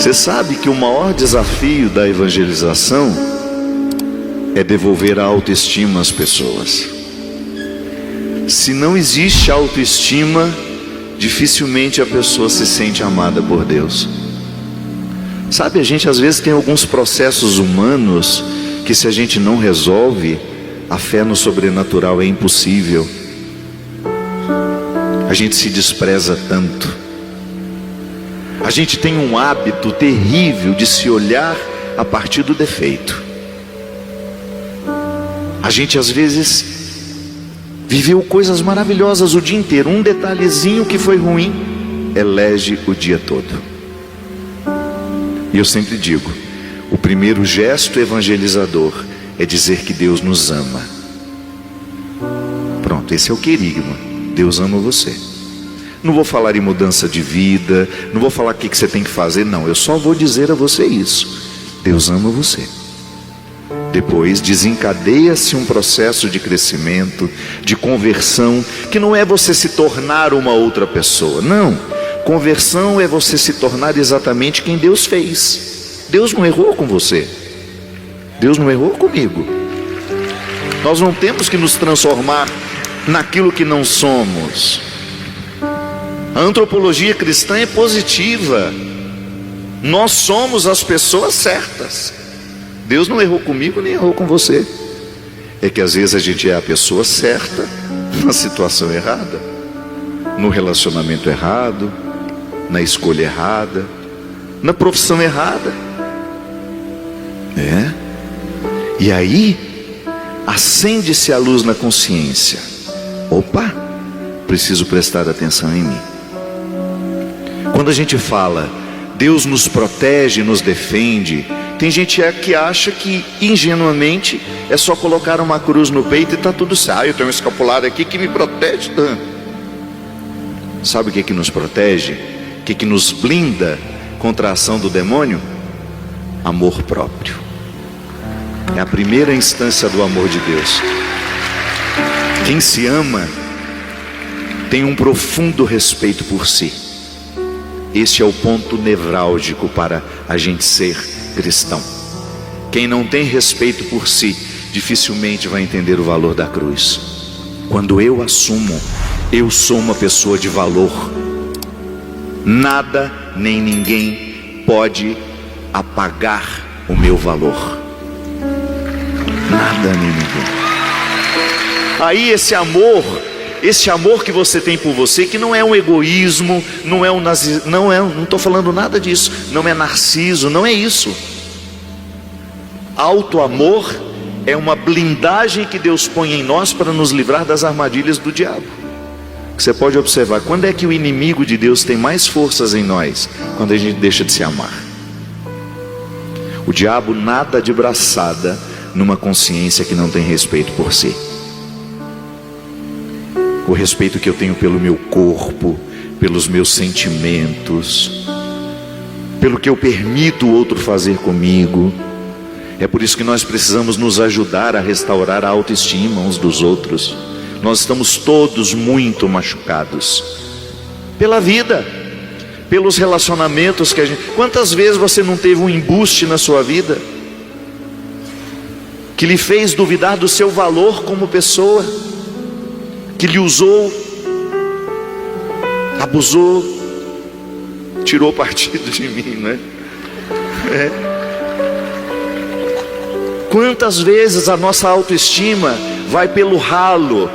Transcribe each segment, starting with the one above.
Você sabe que o maior desafio da evangelização é devolver a autoestima às pessoas. Se não existe autoestima, dificilmente a pessoa se sente amada por Deus. Sabe, a gente às vezes tem alguns processos humanos que, se a gente não resolve, a fé no sobrenatural é impossível. A gente se despreza tanto. A gente tem um hábito terrível de se olhar a partir do defeito. A gente às vezes viveu coisas maravilhosas o dia inteiro. Um detalhezinho que foi ruim, elege o dia todo. E eu sempre digo, o primeiro gesto evangelizador é dizer que Deus nos ama. Pronto, esse é o querigma. Deus ama você. Não vou falar em mudança de vida, não vou falar o que você tem que fazer, não. Eu só vou dizer a você isso. Deus ama você. Depois desencadeia-se um processo de crescimento, de conversão, que não é você se tornar uma outra pessoa. Não, conversão é você se tornar exatamente quem Deus fez. Deus não errou com você. Deus não errou comigo. Nós não temos que nos transformar naquilo que não somos. A antropologia cristã é positiva. Nós somos as pessoas certas. Deus não errou comigo, nem errou com você. É que às vezes a gente é a pessoa certa na situação errada, no relacionamento errado, na escolha errada, na profissão errada. E aí acende-se a luz na consciência. Opa, preciso prestar atenção em mim. Quando a gente fala Deus nos protege, nos defende, tem gente que acha que ingenuamente é só colocar uma cruz no peito e está tudo certo. Eu tenho um escapulário aqui que me protege tanto. Sabe o que nos protege? O que nos blinda contra a ação do demônio? Amor próprio. É a primeira instância do amor de Deus. Quem se ama tem um profundo respeito por si. Este é o ponto nevrálgico para a gente ser cristão. Quem não tem respeito por si, dificilmente vai entender o valor da cruz. Quando eu assumo, eu sou uma pessoa de valor. Nada nem ninguém pode apagar o meu valor. Nada nem ninguém. Aí esse amor que você tem por você, que não é um egoísmo, não estou falando nada disso, não é narciso, não é isso. Auto-amor é uma blindagem que Deus põe em nós para nos livrar das armadilhas do diabo. Você pode observar, quando é que o inimigo de Deus tem mais forças em nós? Quando a gente deixa de se amar. O diabo nada de braçada numa consciência que não tem respeito por si. O respeito que eu tenho pelo meu corpo, pelos meus sentimentos, pelo que eu permito o outro fazer comigo. É por isso que nós precisamos nos ajudar a restaurar a autoestima uns dos outros. Nós estamos todos muito machucados pela vida, pelos relacionamentos que a gente... Quantas vezes você não teve um embuste na sua vida que lhe fez duvidar do seu valor como pessoa, que lhe usou, abusou, tirou partido de mim, né? Quantas vezes a nossa autoestima vai pelo ralo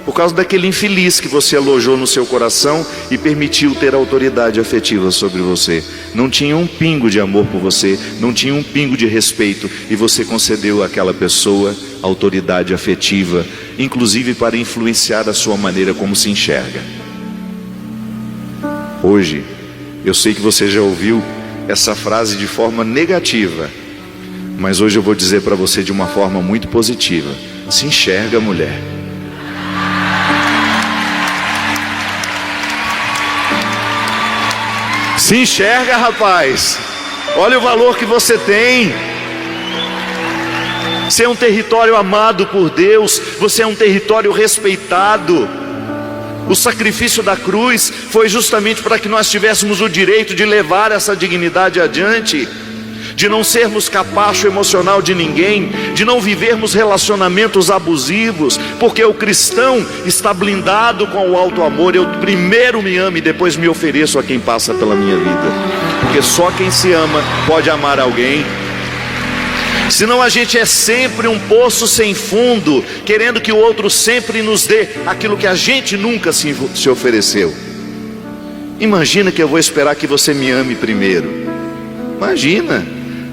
por causa daquele infeliz que você alojou no seu coração e permitiu ter autoridade afetiva sobre você. Não tinha um pingo de amor por você, não tinha um pingo de respeito, e você concedeu àquela pessoa autoridade afetiva, inclusive para influenciar a sua maneira como se enxerga. Hoje, eu sei que você já ouviu essa frase de forma negativa, mas hoje eu vou dizer para você de uma forma muito positiva: se enxerga, mulher. Se enxerga, rapaz. Olha o valor que você tem. Você é um território amado por Deus. Você é um território respeitado. O sacrifício da cruz foi justamente para que nós tivéssemos o direito de levar essa dignidade adiante, de não sermos capacho emocional de ninguém, de não vivermos relacionamentos abusivos, porque o cristão está blindado com o alto amor. Eu primeiro me amo e depois me ofereço a quem passa pela minha vida, porque só quem se ama pode amar alguém. Senão a gente é sempre um poço sem fundo, querendo que o outro sempre nos dê aquilo que a gente nunca se ofereceu. Imagina que eu vou esperar que você me ame primeiro. Imagina,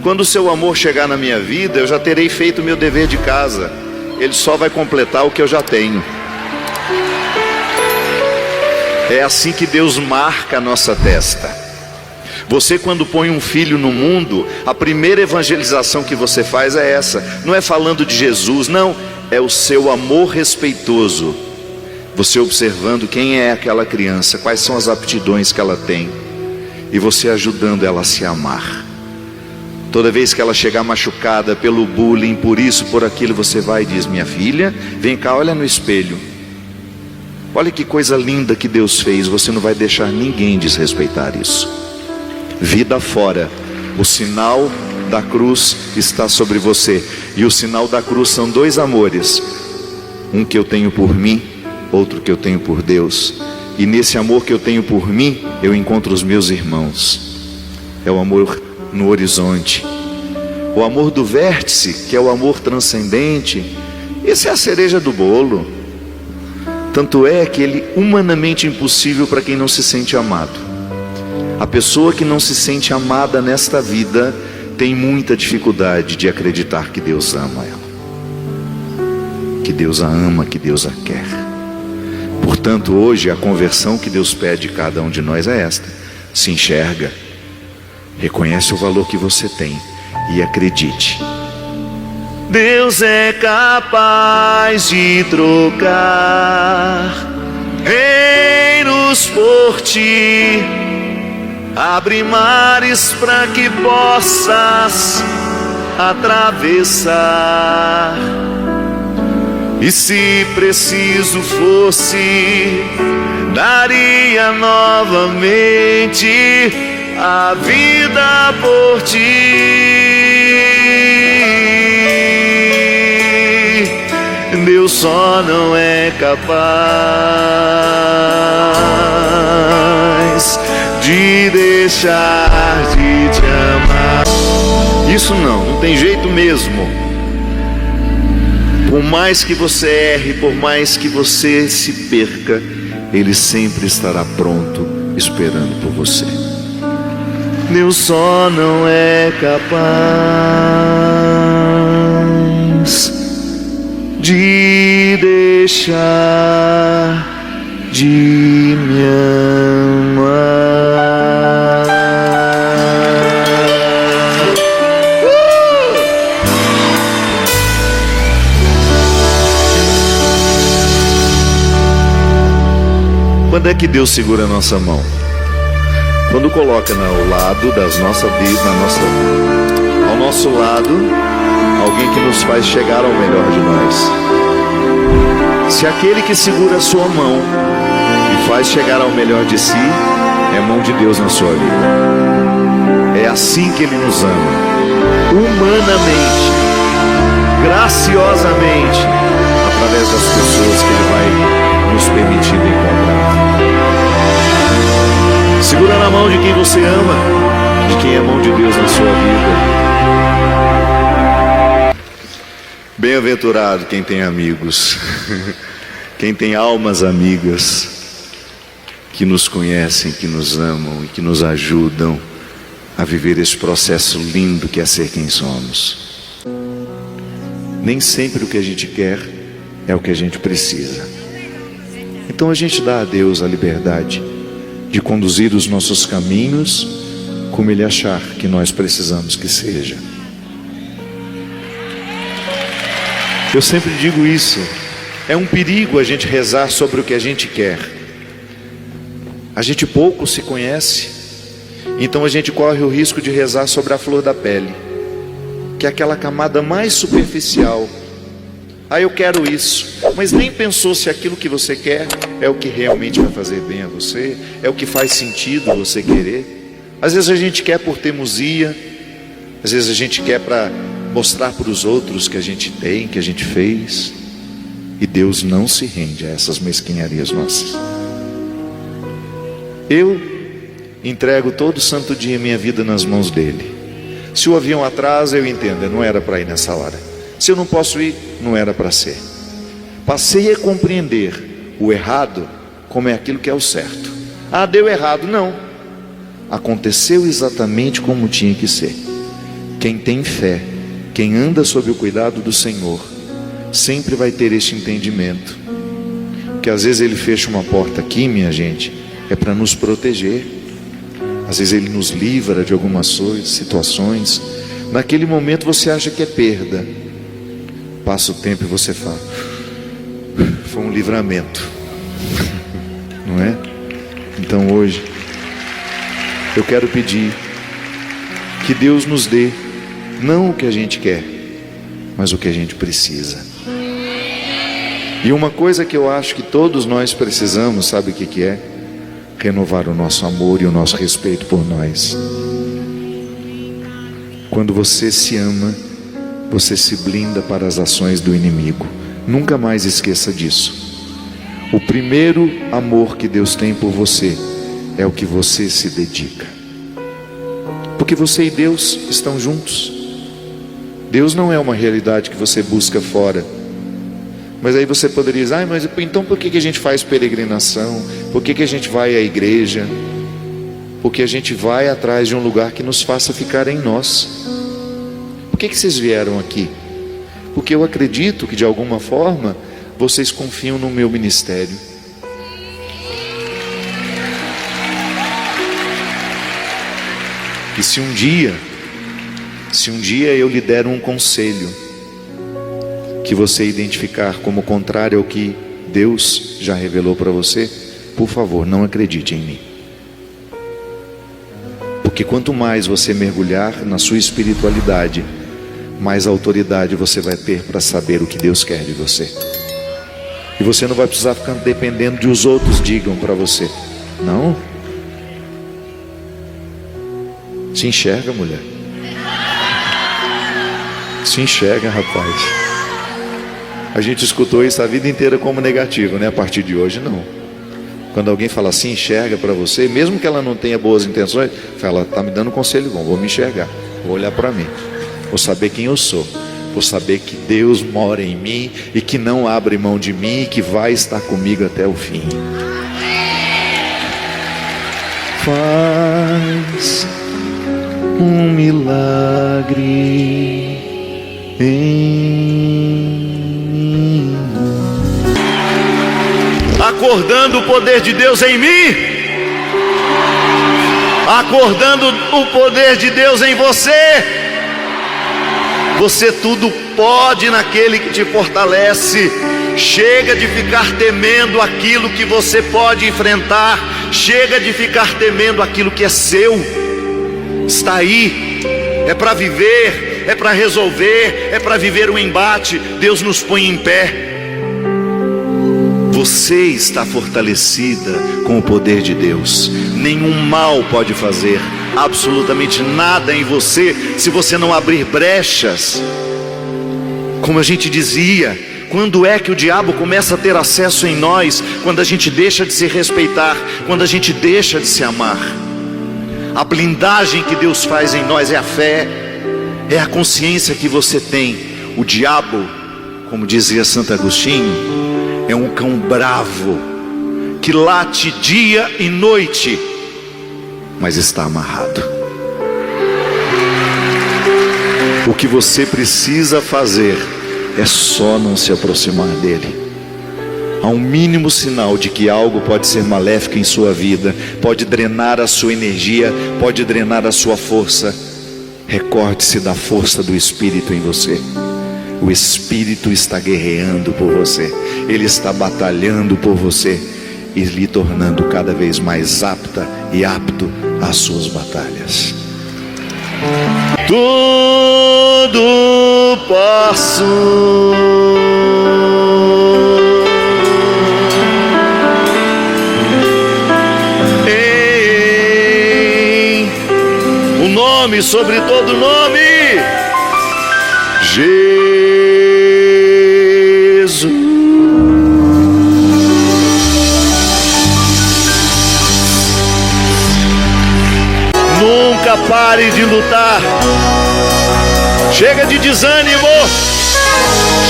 quando o seu amor chegar na minha vida, eu já terei feito o meu dever de casa. Ele só vai completar o que eu já tenho. É assim que Deus marca a nossa testa. Você, quando põe um filho no mundo, a primeira evangelização que você faz é essa. Não é falando de Jesus, não. É o seu amor respeitoso. Você observando quem é aquela criança, quais são as aptidões que ela tem, e você ajudando ela a se amar. Toda vez que ela chegar machucada pelo bullying, por isso, por aquilo, você vai e diz: minha filha, vem cá, olha no espelho. Olha que coisa linda que Deus fez. Você não vai deixar ninguém desrespeitar isso. Vida fora, o sinal da cruz está sobre você. E o sinal da cruz são dois amores: um que eu tenho por mim, outro que eu tenho por Deus. E nesse amor que eu tenho por mim, eu encontro os meus irmãos. É o amor no horizonte. O amor do vértice, que é o amor transcendente, esse é a cereja do bolo. Tanto é que ele é humanamente impossível para quem não se sente amado. A pessoa que não se sente amada nesta vida tem muita dificuldade de acreditar que Deus ama ela, que Deus a ama, que Deus a quer. Portanto, hoje a conversão que Deus pede de cada um de nós é esta: se enxerga, reconhece o valor que você tem e acredite. Deus é capaz de trocar reinos por ti, abre mares para que possas atravessar. E se preciso fosse, daria novamente a vida por ti. Deus só não é capaz de deixar de te amar. Isso não tem jeito mesmo. Por mais que você erre, por mais que você se perca, Ele sempre estará pronto, esperando por você. Deus só não é capaz de deixar de me amar. Quando é que Deus segura a nossa mão? Quando coloca ao lado das nossas vidas, ao nosso lado, alguém que nos faz chegar ao melhor de nós. Se aquele que segura a sua mão e faz chegar ao melhor de si, é a mão de Deus na sua vida. É assim que Ele nos ama, humanamente, graciosamente, através das pessoas que Ele vai nos permitindo encontrar. Segura na mão de quem você ama, de quem é a mão de Deus na sua vida. Bem-aventurado quem tem amigos, quem tem almas amigas, que nos conhecem, que nos amam e que nos ajudam a viver esse processo lindo que é ser quem somos. Nem sempre o que a gente quer é o que a gente precisa. Então a gente dá a Deus a liberdade de conduzir os nossos caminhos como Ele achar que nós precisamos que seja. Eu sempre digo isso, é um perigo a gente rezar sobre o que a gente quer. A gente pouco se conhece, então a gente corre o risco de rezar sobre a flor da pele, que é aquela camada mais superficial, Eu quero isso, mas nem pensou se aquilo que você quer é o que realmente vai fazer bem a você, é o que faz sentido você querer. Às vezes a gente quer por teimosia, às vezes a gente quer para mostrar para os outros que a gente tem, que a gente fez. E Deus não se rende a essas mesquinharias nossas. Eu entrego todo santo dia minha vida nas mãos dele. Se o avião atrasa, eu entendo, não era para ir nessa hora. Se eu não posso ir, não era para ser. Passei a compreender o errado como é aquilo que é o certo. Deu errado. Não, aconteceu exatamente como tinha que ser. Quem tem fé, quem anda sob o cuidado do Senhor, sempre vai ter este entendimento, que às vezes Ele fecha uma porta aqui, minha gente, é para nos proteger. Às vezes Ele nos livra de algumas situações. Naquele momento você acha que é perda, passa o tempo e você fala, foi um livramento, não é? Então hoje eu quero pedir que Deus nos dê não o que a gente quer, mas o que a gente precisa. E uma coisa que eu acho que todos nós precisamos, sabe o que é? Renovar o nosso amor e o nosso respeito por nós. Quando você se ama, você se blinda para as ações do inimigo. Nunca mais esqueça disso. O primeiro amor que Deus tem por você é o que você se dedica. Porque você e Deus estão juntos. Deus não é uma realidade que você busca fora. Mas aí você poderia dizer, mas então por que a gente faz peregrinação? Por que a gente vai à igreja? Porque a gente vai atrás de um lugar que nos faça ficar em nós. Por que vocês vieram aqui? Porque eu acredito que de alguma forma vocês confiam no meu ministério. E se um dia eu lhe der um conselho que você identificar como contrário ao que Deus já revelou para você, por favor, não acredite em mim. Porque quanto mais você mergulhar na sua espiritualidade, mais autoridade você vai ter para saber o que Deus quer de você. E você não vai precisar ficar dependendo de os outros digam para você. Não. Se enxerga, mulher. Se enxerga, rapaz. A gente escutou isso a vida inteira como negativo, né? A partir de hoje, não. Quando alguém fala assim, enxerga para você, mesmo que ela não tenha boas intenções, fala, está me dando um conselho bom, vou me enxergar, vou olhar para mim, vou saber quem eu sou, vou saber que Deus mora em mim e que não abre mão de mim e que vai estar comigo até o fim. Faz um milagre em acordando o poder de Deus em mim, acordando o poder de Deus em você. Você tudo pode naquele que te fortalece. Chega de ficar temendo aquilo que você pode enfrentar. Chega de ficar temendo aquilo que é seu. Está aí, é para viver, é para resolver, é para viver um embate. Deus nos põe em pé. Você está fortalecida com o poder de Deus. Nenhum mal pode fazer absolutamente nada em você, se você não abrir brechas. Como a gente dizia, quando é que o diabo começa a ter acesso em nós? Quando a gente deixa de se respeitar, quando a gente deixa de se amar. A blindagem que Deus faz em nós é a fé, é a consciência que você tem. O diabo, como dizia Santo Agostinho, é um cão bravo, que late dia e noite, mas está amarrado. O que você precisa fazer é só não se aproximar dele. Há um mínimo sinal de que algo pode ser maléfico em sua vida, pode drenar a sua energia, pode drenar a sua força. Recorde-se da força do Espírito em você. O Espírito está guerreando por você. Ele está batalhando por você e lhe tornando cada vez mais apta e apto às suas batalhas. Tudo posso nome sobre todo nome: Jesus. Nunca pare de lutar. Chega de desânimo.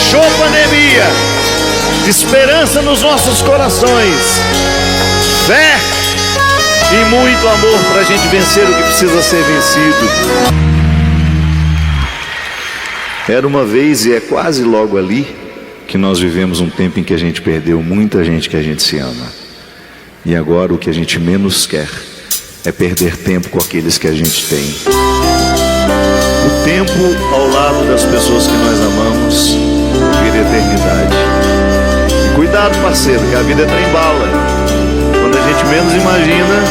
Show pandemia. Esperança nos nossos corações. Fé e muito amor para a gente vencer o que precisa ser vencido. Era uma vez, e é quase logo ali, que nós vivemos um tempo em que a gente perdeu muita gente que a gente se ama. E agora o que a gente menos quer é perder tempo com aqueles que a gente tem. O tempo ao lado das pessoas que nós amamos vira eternidade. E cuidado, parceiro, que a vida é trem-bala. Quando a gente menos imagina,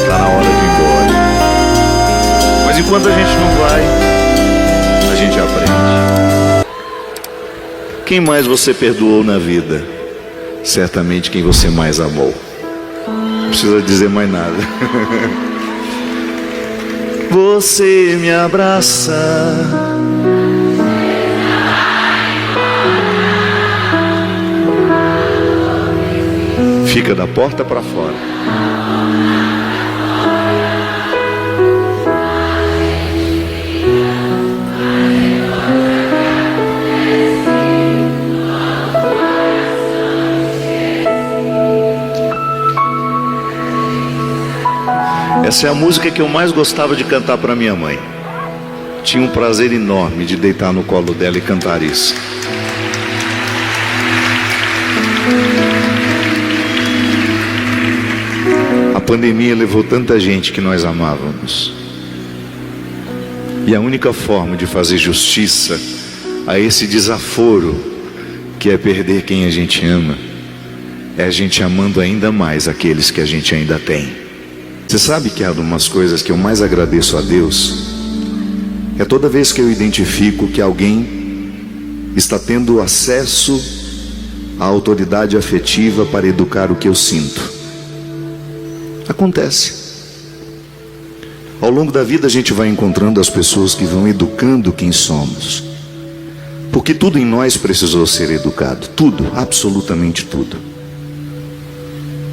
está na hora de ir embora. Mas enquanto a gente não vai, a gente aprende. Quem mais você perdoou na vida? Certamente quem você mais amou. Não precisa dizer mais nada. Você me abraça, fica da porta para fora. Essa é a música que eu mais gostava de cantar para minha mãe. Tinha um prazer enorme de deitar no colo dela e cantar isso. A pandemia levou tanta gente que nós amávamos. E a única forma de fazer justiça a esse desaforo, que é perder quem a gente ama, é a gente amando ainda mais aqueles que a gente ainda tem. Você sabe que há umas coisas que eu mais agradeço a Deus? É toda vez que eu identifico que alguém está tendo acesso à autoridade afetiva para educar o que eu sinto. Acontece. Ao longo da vida a gente vai encontrando as pessoas que vão educando quem somos. Porque tudo em nós precisou ser educado. Tudo, absolutamente tudo.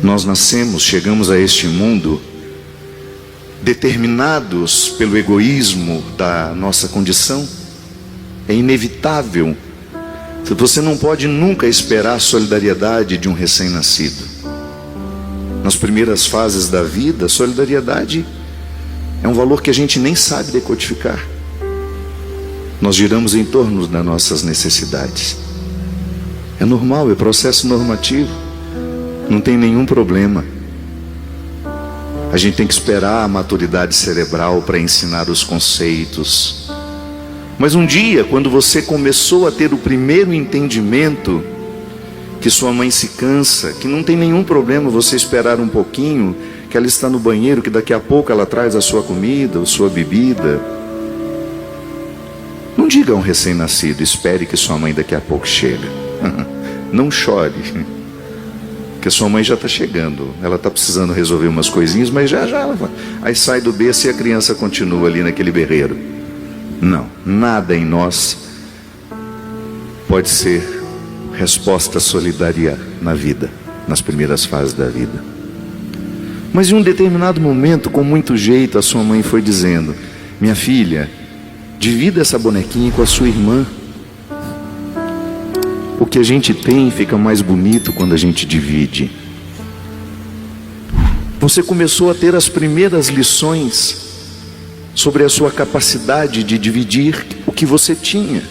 Nós nascemos, chegamos a este mundo determinados pelo egoísmo da nossa condição. É inevitável. Você não pode nunca esperar a solidariedade de um recém-nascido. Nas primeiras fases da vida, a solidariedade é um valor que a gente nem sabe decodificar. Nós giramos em torno das nossas necessidades. É normal, é processo normativo. Não tem nenhum problema. A gente tem que esperar a maturidade cerebral para ensinar os conceitos. Mas um dia, quando você começou a ter o primeiro entendimento que sua mãe se cansa, que não tem nenhum problema você esperar um pouquinho, que ela está no banheiro, que daqui a pouco ela traz a sua comida, a sua bebida. Não diga a um recém-nascido: espere que sua mãe daqui a pouco chega. Não chore, que sua mãe já está chegando. Ela está precisando resolver umas coisinhas, mas já ela vai. Aí sai do berço e a criança continua ali naquele berreiro. Não, nada em nós pode ser resposta solidária na vida, nas primeiras fases da vida. Mas em um determinado momento, com muito jeito, a sua mãe foi dizendo: minha filha, divida essa bonequinha com a sua irmã. O que a gente tem fica mais bonito quando a gente divide. Você começou a ter as primeiras lições sobre a sua capacidade de dividir o que você tinha.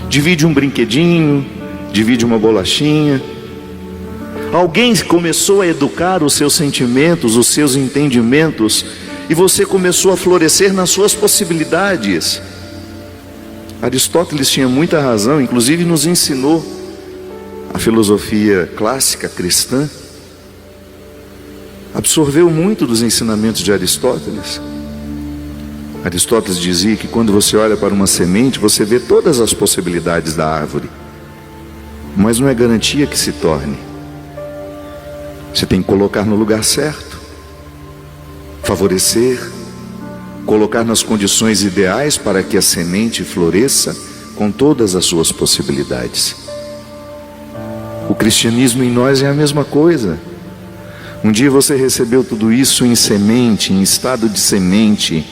Divide um brinquedinho, divide uma bolachinha. Alguém começou a educar os seus sentimentos, os seus entendimentos, e você começou a florescer nas suas possibilidades. Aristóteles tinha muita razão, inclusive nos ensinou a filosofia clássica cristã. Absorveu muito dos ensinamentos de Aristóteles. Aristóteles dizia que quando você olha para uma semente, você vê todas as possibilidades da árvore, mas não é garantia que se torne. Você tem que colocar no lugar certo, favorecer, colocar nas condições ideais para que a semente floresça com todas as suas possibilidades. O cristianismo em nós é a mesma coisa. Um dia você recebeu tudo isso em semente, em estado de semente,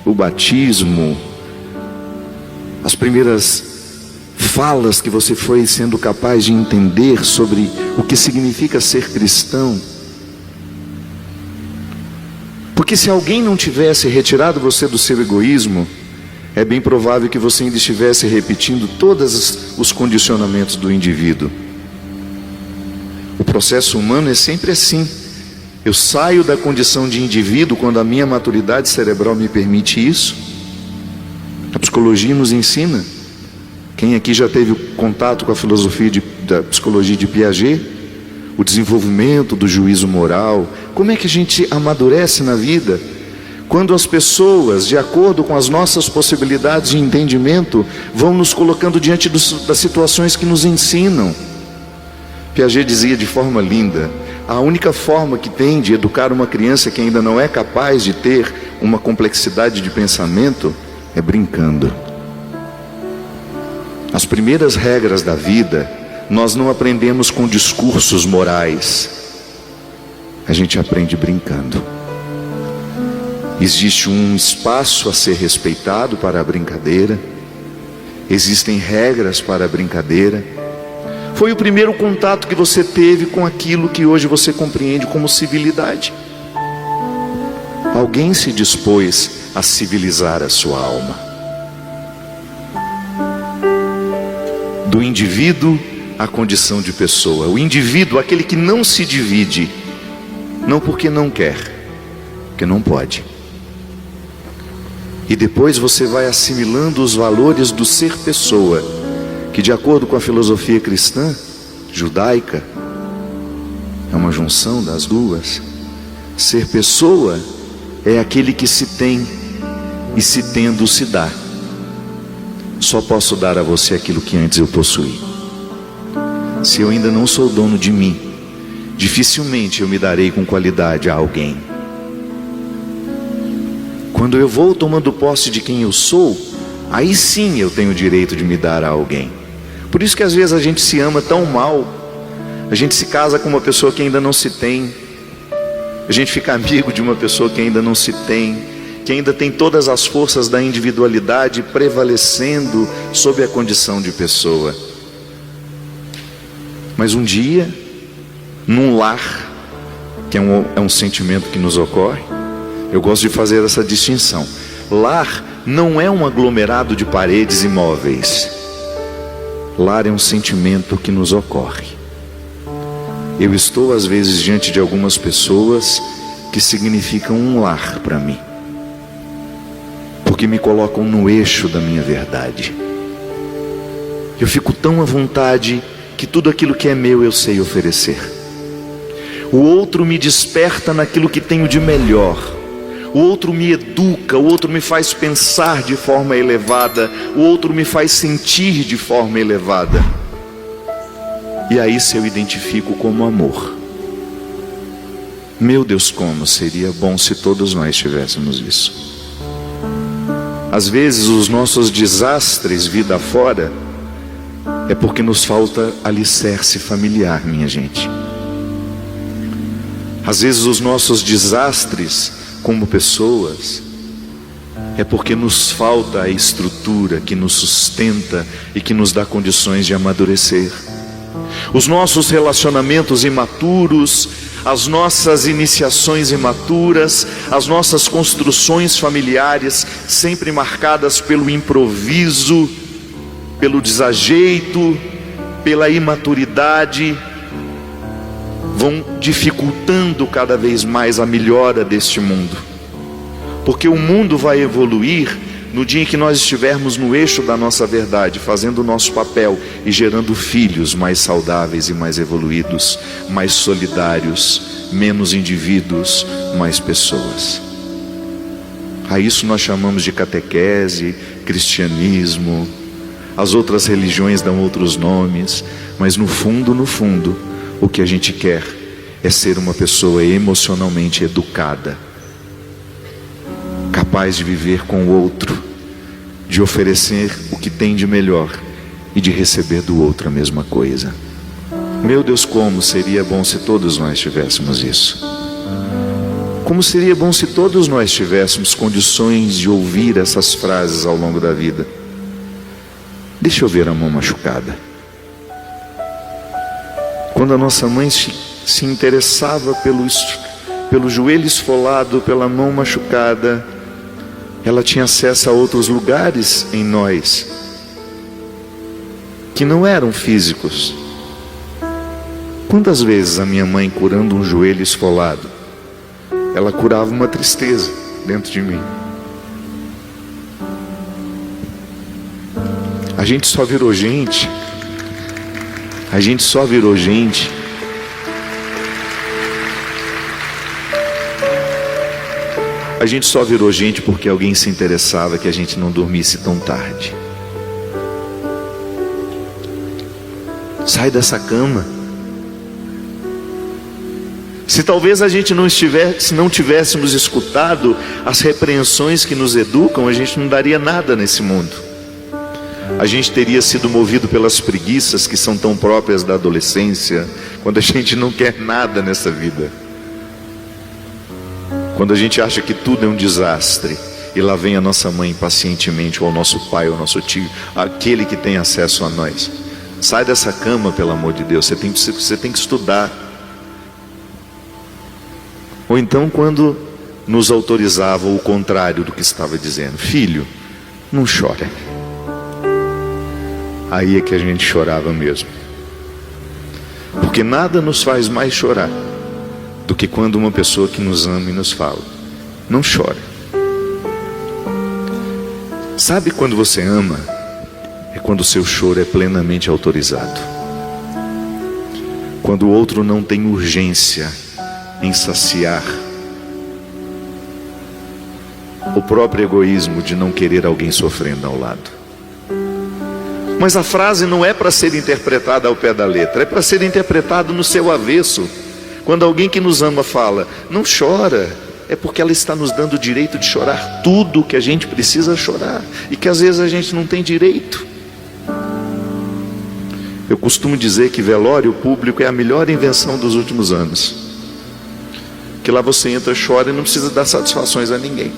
o batismo, as primeiras falas que você foi sendo capaz de entender sobre o que significa ser cristão. Porque se alguém não tivesse retirado você do seu egoísmo, é bem provável que você ainda estivesse repetindo todos os condicionamentos do indivíduo. O processo humano é sempre assim. Eu saio da condição de indivíduo quando a minha maturidade cerebral me permite isso. A psicologia nos ensina. Quem aqui já teve contato com a filosofia da psicologia de Piaget? O desenvolvimento do juízo moral. Como é que a gente amadurece na vida? Quando as pessoas, de acordo com as nossas possibilidades de entendimento, vão nos colocando diante das situações que nos ensinam. Piaget dizia de forma linda: a única forma que tem de educar uma criança que ainda não é capaz de ter uma complexidade de pensamento é brincando. As primeiras regras da vida nós não aprendemos com discursos morais, a gente aprende brincando. Existe um espaço a ser respeitado para a brincadeira, existem regras para a brincadeira. Foi o primeiro contato que você teve com aquilo que hoje você compreende como civilidade. Alguém se dispôs a civilizar a sua alma. Do indivíduo à condição de pessoa. O indivíduo, aquele que não se divide, não porque não quer, porque não pode. E depois você vai assimilando os valores do ser pessoa, que de acordo com a filosofia cristã, judaica, é uma junção das duas. Ser pessoa é aquele que se tem e se tendo se dá. Só posso dar a você aquilo que antes eu possuí. Se eu ainda não sou dono de mim, dificilmente eu me darei com qualidade a alguém. Quando eu vou tomando posse de quem eu sou, aí sim eu tenho o direito de me dar a alguém. Por isso que às vezes a gente se ama tão mal, a gente se casa com uma pessoa que ainda não se tem, a gente fica amigo de uma pessoa que ainda não se tem, que ainda tem todas as forças da individualidade prevalecendo sobre a condição de pessoa. Mas um dia, num lar, que é um sentimento que nos ocorre, eu gosto de fazer essa distinção. Lar não é um aglomerado de paredes e móveis. Lar é um sentimento que nos ocorre. Eu estou às vezes diante de algumas pessoas que significam um lar para mim, porque me colocam no eixo da minha verdade. Eu fico tão à vontade que tudo aquilo que é meu eu sei oferecer. O outro me desperta naquilo que tenho de melhor. O outro me educa, o outro me faz pensar de forma elevada, o outro me faz sentir de forma elevada. E aí se eu identifico como amor. Meu Deus, como seria bom se todos nós tivéssemos isso. Às vezes os nossos desastres vida fora é porque nos falta alicerce familiar, minha gente. Às vezes os nossos desastres como pessoas é porque nos falta a estrutura que nos sustenta e que nos dá condições de amadurecer. Os nossos relacionamentos imaturos, as nossas iniciações imaturas, as nossas construções familiares sempre marcadas pelo improviso, pelo desajeito, pela imaturidade, vão dificultando cada vez mais a melhora deste mundo. Porque o mundo vai evoluir no dia em que nós estivermos no eixo da nossa verdade, fazendo o nosso papel e gerando filhos mais saudáveis e mais evoluídos, mais solidários, menos indivíduos, mais pessoas. A isso nós chamamos de catequese, cristianismo. As outras religiões dão outros nomes, mas no fundo, o que a gente quer é ser uma pessoa emocionalmente educada, capaz de viver com o outro, de oferecer o que tem de melhor e de receber do outro a mesma coisa. Meu Deus, como seria bom se todos nós tivéssemos isso. Como seria bom se todos nós tivéssemos condições de ouvir essas frases ao longo da vida. Deixa eu ver a mão machucada. Quando a nossa mãe se interessava pelo joelho esfolado, pela mão machucada, ela tinha acesso a outros lugares em nós que não eram físicos. Quantas vezes a minha mãe, curando um joelho esfolado, ela curava uma tristeza dentro de mim. A gente só virou gente. A gente só virou gente porque alguém se interessava que a gente não dormisse tão tarde. Sai dessa cama. Se talvez a gente se não tivéssemos escutado as repreensões que nos educam, a gente não daria nada nesse mundo. A gente teria sido movido pelas preguiças que são tão próprias da adolescência, quando a gente não quer nada nessa vida. Quando a gente acha que tudo é um desastre, e lá vem a nossa mãe pacientemente, ou o nosso pai, ou o nosso tio, aquele que tem acesso a nós. Sai dessa cama, pelo amor de Deus, você tem que estudar. Ou então quando nos autorizava o contrário do que estava dizendo: filho, não chora. Aí é que a gente chorava mesmo. Porque nada nos faz mais chorar do que quando uma pessoa que nos ama e nos fala: não chora. Sabe quando você ama? É quando o seu choro é plenamente autorizado. Quando o outro não tem urgência em saciar o próprio egoísmo de não querer alguém sofrendo ao lado. Mas a frase não é para ser interpretada ao pé da letra, é para ser interpretada no seu avesso. Quando alguém que nos ama fala: não chora, é porque ela está nos dando o direito de chorar tudo que a gente precisa chorar, e que às vezes a gente não tem direito. Eu costumo dizer que velório público é a melhor invenção dos últimos anos. Que lá você entra, chora e não precisa dar satisfações a ninguém.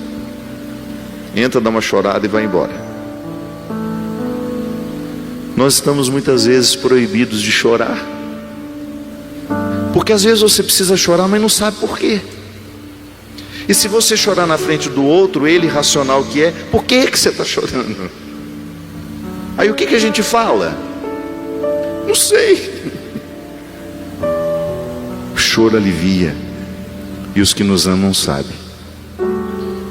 Entra, dá uma chorada e vai embora. Nós estamos muitas vezes proibidos de chorar, porque às vezes você precisa chorar, mas não sabe por quê. E se você chorar na frente do outro, ele racional que é: por que você está chorando? Aí o que a gente fala? Não sei. O choro alivia. E os que nos amam sabem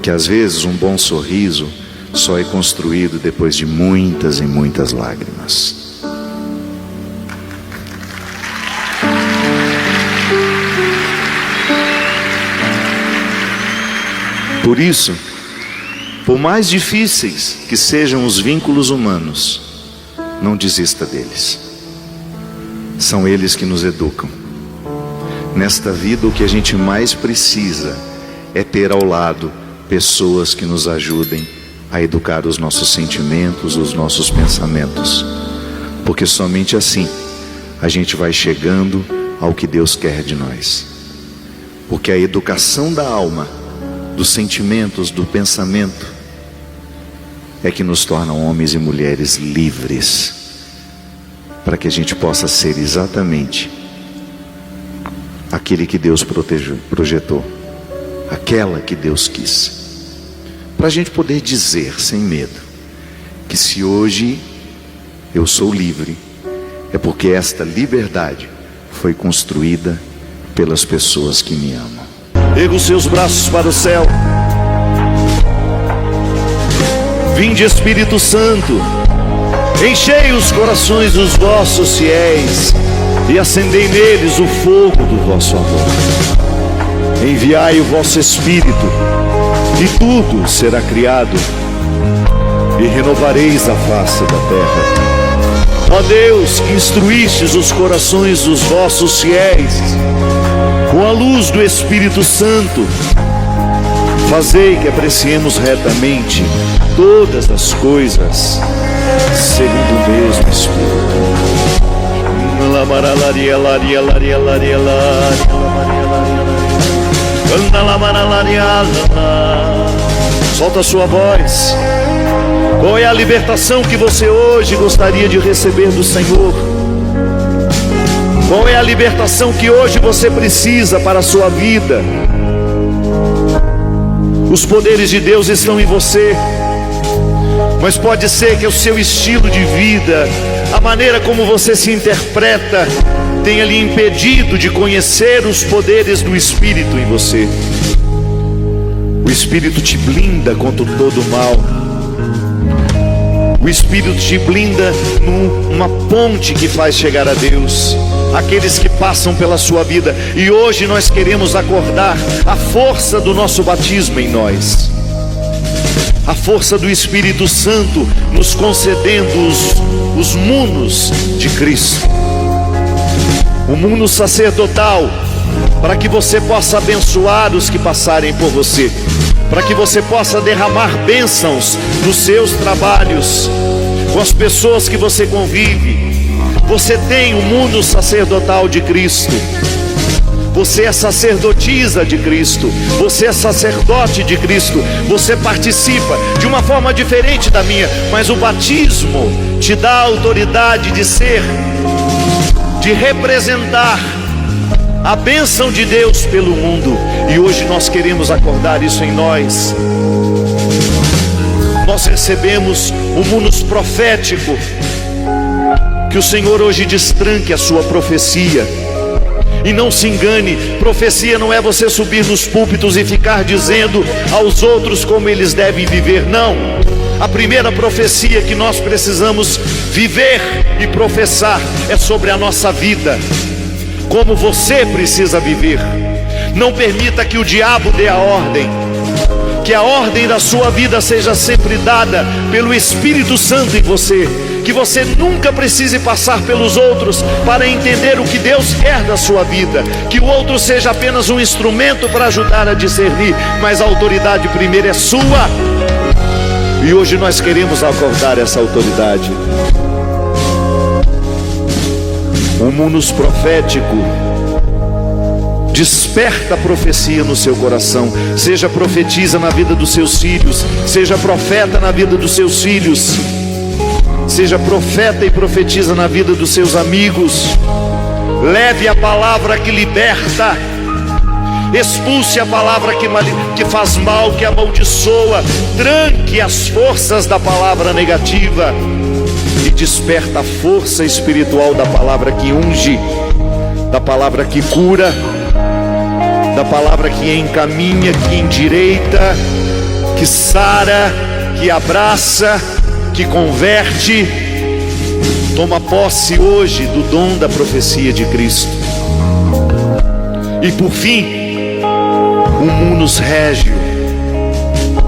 que às vezes um bom sorriso só é construído depois de muitas e muitas lágrimas. Por isso, por mais difíceis que sejam os vínculos humanos, não desista deles. São eles que nos educam. Nesta vida, o que a gente mais precisa é ter ao lado pessoas que nos ajudem a educar os nossos sentimentos, os nossos pensamentos. Porque somente assim a gente vai chegando ao que Deus quer de nós. Porque a educação da alma, dos sentimentos, do pensamento, é que nos tornam homens e mulheres livres, para que a gente possa ser exatamente aquele que Deus projetou, aquela que Deus quis, para a gente poder dizer sem medo que se hoje eu sou livre, é porque esta liberdade foi construída pelas pessoas que me amam. Erga os seus braços para o céu. Vinde, Espírito Santo, enchei os corações dos vossos fiéis e acendei neles o fogo do vosso amor. Enviai o vosso Espírito, e tudo será criado, e renovareis a face da terra. Ó Deus, que instruístes os corações dos vossos fiéis com a luz do Espírito Santo, Fazei que apreciemos retamente todas as coisas segundo o mesmo Espírito. Solta a sua voz. Qual é a libertação que você hoje gostaria de receber do Senhor? Qual é a libertação que hoje você precisa para a sua vida? Os poderes de Deus estão em você, mas pode ser que o seu estilo de vida, a maneira como você se interpreta, tenha lhe impedido de conhecer os poderes do Espírito em você. O Espírito te blinda contra todo o mal. O Espírito te blinda numa ponte que faz chegar a Deus. Aqueles que passam pela sua vida. E hoje nós queremos acordar a força do nosso batismo em nós. A força do Espírito Santo nos concedendo os munos de Cristo. O muno sacerdotal, para que você possa abençoar os que passarem por você, para que você possa derramar bênçãos nos seus trabalhos, com as pessoas que você convive. Você tem o mundo sacerdotal de Cristo. Você é sacerdotisa de Cristo. Você é sacerdote de Cristo. Você participa de uma forma diferente da minha, mas o batismo te dá a autoridade de ser, de representar a bênção de Deus pelo mundo. E hoje nós queremos acordar isso em nós. Nós recebemos o munus profético. Que o Senhor hoje destranque a sua profecia. E não se engane, profecia não é você subir nos púlpitos e ficar dizendo aos outros como eles devem viver. Não. A primeira profecia que nós precisamos viver e professar é sobre a nossa vida. Como você precisa viver. Não permita que o diabo dê a ordem. Que a ordem da sua vida seja sempre dada pelo Espírito Santo em você. Que você nunca precise passar pelos outros para entender o que Deus quer da sua vida. Que o outro seja apenas um instrumento para ajudar a discernir, mas a autoridade primeiro é sua. E hoje nós queremos acordar essa autoridade. O munus profético desperta a profecia no seu coração. Seja profetiza na vida dos seus filhos. Seja profeta na vida dos seus filhos. Seja profeta e profetiza na vida dos seus amigos. Leve a palavra que liberta. Expulse a palavra que faz mal, que amaldiçoa. Tranque as forças da palavra negativa. E desperta a força espiritual da palavra que unge, da palavra que cura, da palavra que encaminha, que endireita, que sara, que abraça, que converte. Toma posse hoje do dom da profecia de Cristo. E por fim, o munus régio.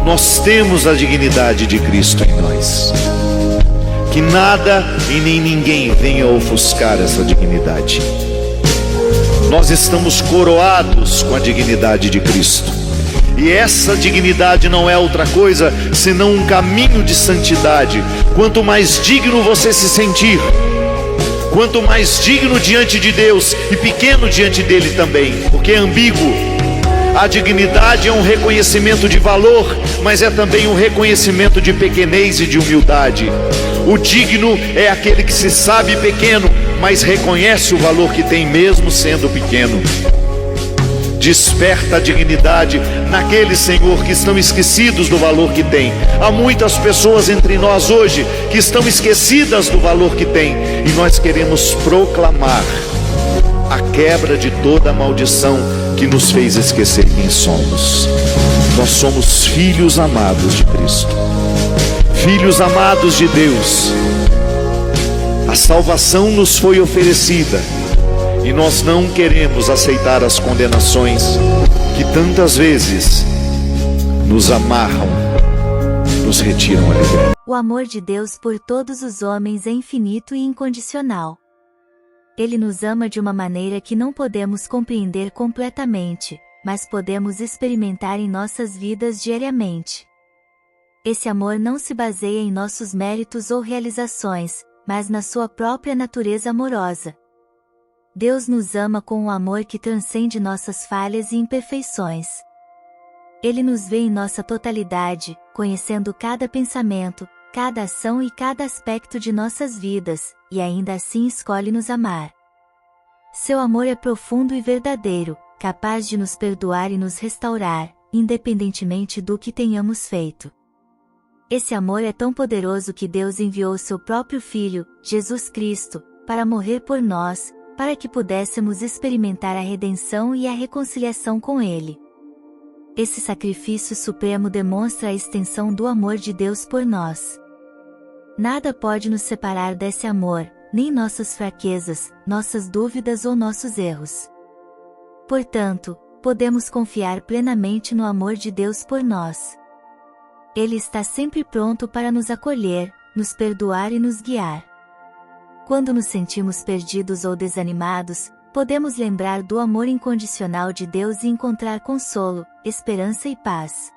Nós temos a dignidade de Cristo em nós. Que nada e nem ninguém venha ofuscar essa dignidade. Nós estamos coroados com a dignidade de Cristo. E essa dignidade não é outra coisa senão um caminho de santidade. Quanto mais digno você se sentir, quanto mais digno diante de Deus e pequeno diante dele também, porque é ambíguo. A dignidade é um reconhecimento de valor, mas é também um reconhecimento de pequenez e de humildade. O digno é aquele que se sabe pequeno, mas reconhece o valor que tem mesmo sendo pequeno. Desperta a dignidade naqueles, Senhor, que estão esquecidos do valor que tem. Há muitas pessoas entre nós hoje que estão esquecidas do valor que tem. E nós queremos proclamar a quebra de toda a maldição que nos fez esquecer quem somos. Nós somos filhos amados de Cristo. Filhos amados de Deus. A salvação nos foi oferecida. E nós não queremos aceitar as condenações que tantas vezes nos amarram, nos retiram a liberdade. O amor de Deus por todos os homens é infinito e incondicional. Ele nos ama de uma maneira que não podemos compreender completamente, mas podemos experimentar em nossas vidas diariamente. Esse amor não se baseia em nossos méritos ou realizações, mas na sua própria natureza amorosa. Deus nos ama com um amor que transcende nossas falhas e imperfeições. Ele nos vê em nossa totalidade, conhecendo cada pensamento, cada ação e cada aspecto de nossas vidas, e ainda assim escolhe nos amar. Seu amor é profundo e verdadeiro, capaz de nos perdoar e nos restaurar, independentemente do que tenhamos feito. Esse amor é tão poderoso que Deus enviou seu próprio Filho, Jesus Cristo, para morrer por nós, para que pudéssemos experimentar a redenção e a reconciliação com Ele. Esse sacrifício supremo demonstra a extensão do amor de Deus por nós. Nada pode nos separar desse amor, nem nossas fraquezas, nossas dúvidas ou nossos erros. Portanto, podemos confiar plenamente no amor de Deus por nós. Ele está sempre pronto para nos acolher, nos perdoar e nos guiar. Quando nos sentimos perdidos ou desanimados, podemos lembrar do amor incondicional de Deus e encontrar consolo, esperança e paz.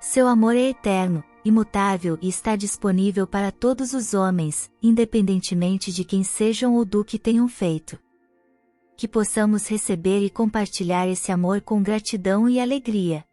Seu amor é eterno, imutável e está disponível para todos os homens, independentemente de quem sejam ou do que tenham feito. Que possamos receber e compartilhar esse amor com gratidão e alegria.